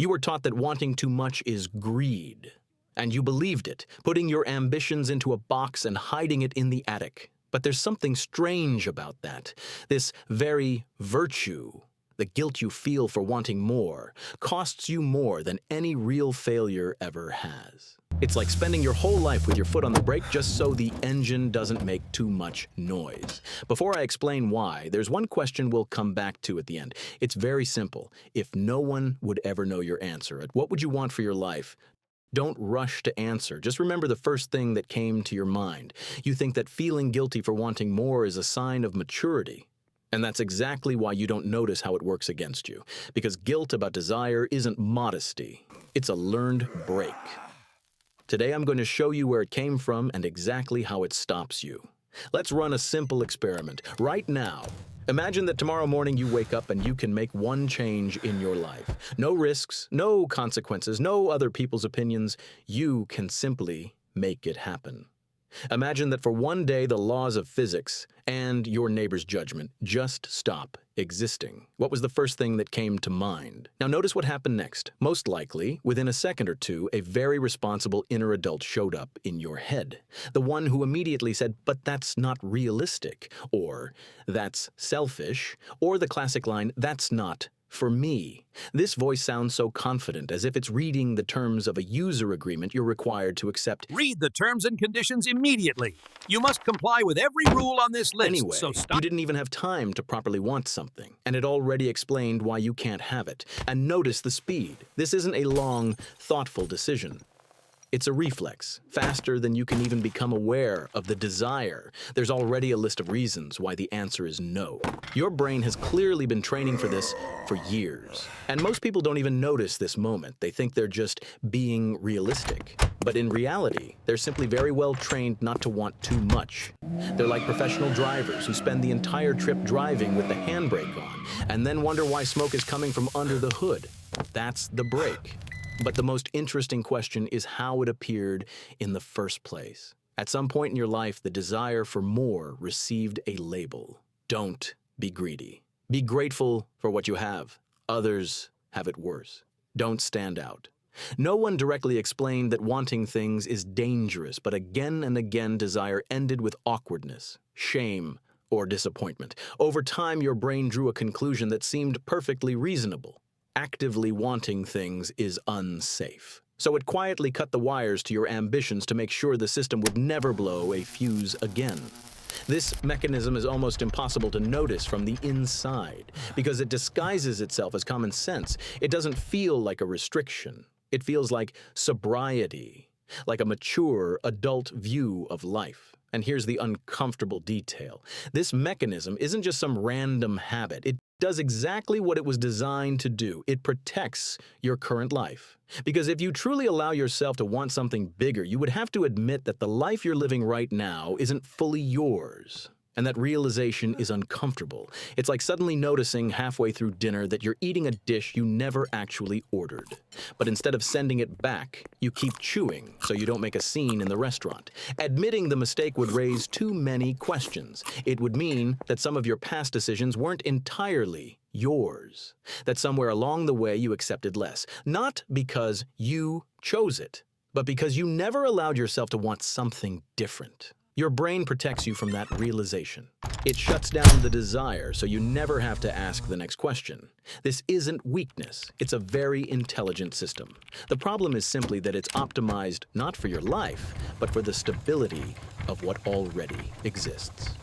You were taught that wanting too much is greed, and you believed it, putting your ambitions into a box and hiding it in the attic. But there's something strange about that. This very virtue, the guilt you feel for wanting more, costs you more than any real failure ever has. It's like spending your whole life with your foot on the brake just so the engine doesn't make too much noise. Before I explain why, there's one question we'll come back to at the end. It's very simple. If no one would ever know your answer at what would you want for your life, don't rush to answer. Just remember the first thing that came to your mind. You think that feeling guilty for wanting more is a sign of maturity. And that's exactly why you don't notice how it works against you. Because guilt about desire isn't modesty. It's a learned break. Today I'm going to show you where it came from and exactly how it stops you. Let's run a simple experiment. Right now, imagine that tomorrow morning you wake up and you can make one change in your life. No risks, no consequences, no other people's opinions. You can simply make it happen. Imagine that for one day the laws of physics and your neighbor's judgment just stop existing. What was the first thing that came to mind? Now notice what happened next. Most likely, within a second or two, a very responsible inner adult showed up in your head. The one who immediately said, "But that's not realistic," or "That's selfish," or the classic line, "That's not for me." This voice sounds so confident, as if it's reading the terms of a user agreement you're required to accept. Read the terms and conditions immediately. You must comply with every rule on this list. Anyway, so stop. You didn't even have time to properly want something, and it already explained why you can't have it. And notice the speed. This isn't a long, thoughtful decision. It's a reflex, faster than you can even become aware of the desire. There's already a list of reasons why the answer is no. Your brain has clearly been training for this for years. And most people don't even notice this moment. They think they're just being realistic. But in reality, they're simply very well trained not to want too much. They're like professional drivers who spend the entire trip driving with the handbrake on, and then wonder why smoke is coming from under the hood. That's the brake. But the most interesting question is how it appeared in the first place. At some point in your life, the desire for more received a label. Don't be greedy. Be grateful for what you have. Others have it worse. Don't stand out. No one directly explained that wanting things is dangerous, but again and again desire ended with awkwardness, shame, or disappointment. Over time, your brain drew a conclusion that seemed perfectly reasonable. Actively wanting things is unsafe. So it quietly cut the wires to your ambitions to make sure the system would never blow a fuse again. This mechanism is almost impossible to notice from the inside because it disguises itself as common sense. It doesn't feel like a restriction. It feels like sobriety, like a mature adult view of life. And here's the uncomfortable detail. This mechanism isn't just some random habit. It does exactly what it was designed to do. It protects your current life. Because if you truly allow yourself to want something bigger, you would have to admit that the life you're living right now isn't fully yours. And that realization is uncomfortable. It's like suddenly noticing halfway through dinner that you're eating a dish you never actually ordered. But instead of sending it back, you keep chewing so you don't make a scene in the restaurant. Admitting the mistake would raise too many questions. It would mean that some of your past decisions weren't entirely yours. That somewhere along the way you accepted less. Not because you chose it, but because you never allowed yourself to want something different. Your brain protects you from that realization. It shuts down the desire so you never have to ask the next question. This isn't weakness. It's a very intelligent system. The problem is simply that it's optimized not for your life, but for the stability of what already exists.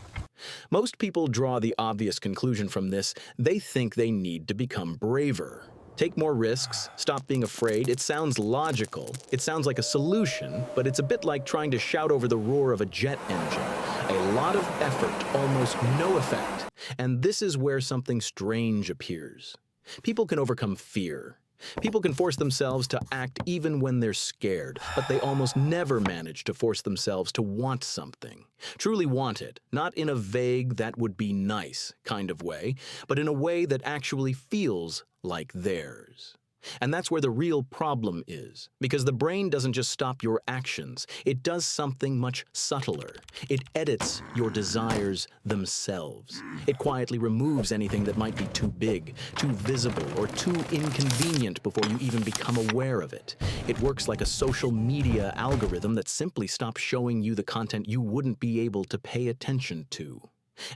Most people draw the obvious conclusion from this. They think they need to become braver. Take more risks, stop being afraid. It sounds logical. It sounds like a solution, but it's a bit like trying to shout over the roar of a jet engine. A lot of effort, almost no effect. And this is where something strange appears. People can overcome fear. People can force themselves to act even when they're scared, but they almost never manage to force themselves to want something. Truly want it, not in a vague, that would be nice kind of way, but in a way that actually feels like theirs. And that's where the real problem is, because the brain doesn't just stop your actions, it does something much subtler. It edits your desires themselves. It quietly removes anything that might be too big, too visible, or too inconvenient before you even become aware of it. It works like a social media algorithm that simply stops showing you the content you wouldn't be able to pay attention to.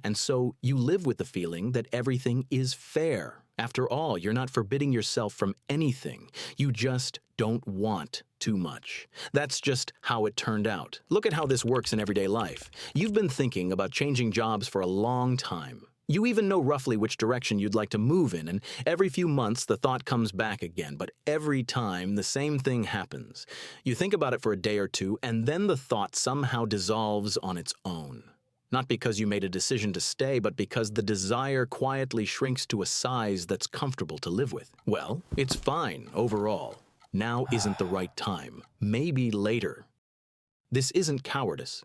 And so you live with the feeling that everything is fair. After all, you're not forbidding yourself from anything. You just don't want too much. That's just how it turned out. Look at how this works in everyday life. You've been thinking about changing jobs for a long time. You even know roughly which direction you'd like to move in, and every few months the thought comes back again, but every time the same thing happens. You think about it for a day or two, and then the thought somehow dissolves on its own. Not because you made a decision to stay, but because the desire quietly shrinks to a size that's comfortable to live with. Well, it's fine overall. Now isn't the right time. Maybe later. This isn't cowardice.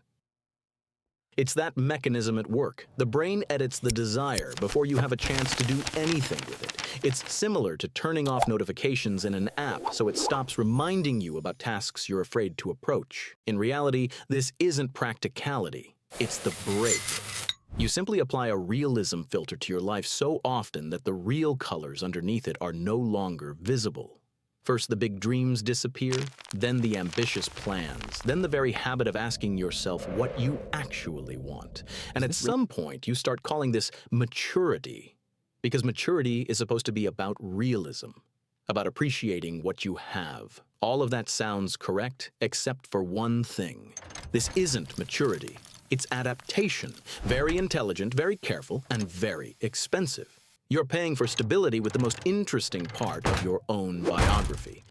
It's that mechanism at work. The brain edits the desire before you have a chance to do anything with it. It's similar to turning off notifications in an app so it stops reminding you about tasks you're afraid to approach. In reality, this isn't practicality. It's the break. You simply apply a realism filter to your life so often that the real colors underneath it are no longer visible. First, the big dreams disappear, then the ambitious plans, then the very habit of asking yourself what you actually want. And at some point, you start calling this maturity, because maturity is supposed to be about realism, about appreciating what you have. All of that sounds correct, except for one thing. This isn't maturity. It's adaptation, very intelligent, very careful, and very expensive. You're paying for stability with the most interesting part of your own biography.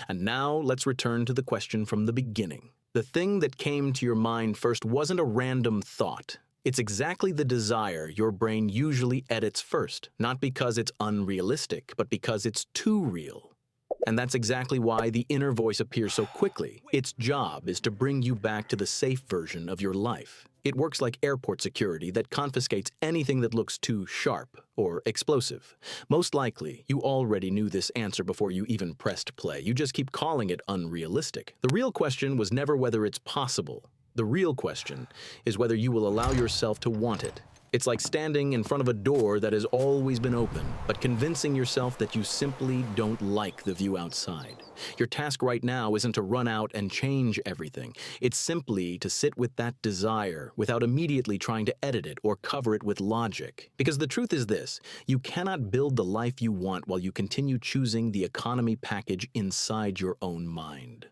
And now let's return to the question from the beginning. The thing that came to your mind first wasn't a random thought. It's exactly the desire your brain usually edits first, not because it's unrealistic, but because it's too real. And that's exactly why the inner voice appears so quickly. Its job is to bring you back to the safe version of your life. It works like airport security that confiscates anything that looks too sharp or explosive. Most likely, you already knew this answer before you even pressed play. You just keep calling it unrealistic. The real question was never whether it's possible. The real question is whether you will allow yourself to want it. It's like standing in front of a door that has always been open, but convincing yourself that you simply don't like the view outside. Your task right now isn't to run out and change everything. It's simply to sit with that desire without immediately trying to edit it or cover it with logic. Because the truth is this, you cannot build the life you want while you continue choosing the economy package inside your own mind.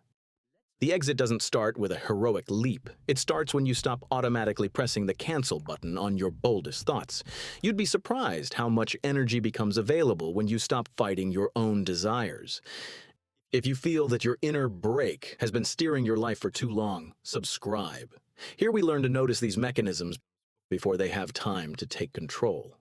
The exit doesn't start with a heroic leap. It starts when you stop automatically pressing the cancel button on your boldest thoughts. You'd be surprised how much energy becomes available when you stop fighting your own desires. If you feel that your inner brake has been steering your life for too long, subscribe. Here we learn to notice these mechanisms before they have time to take control.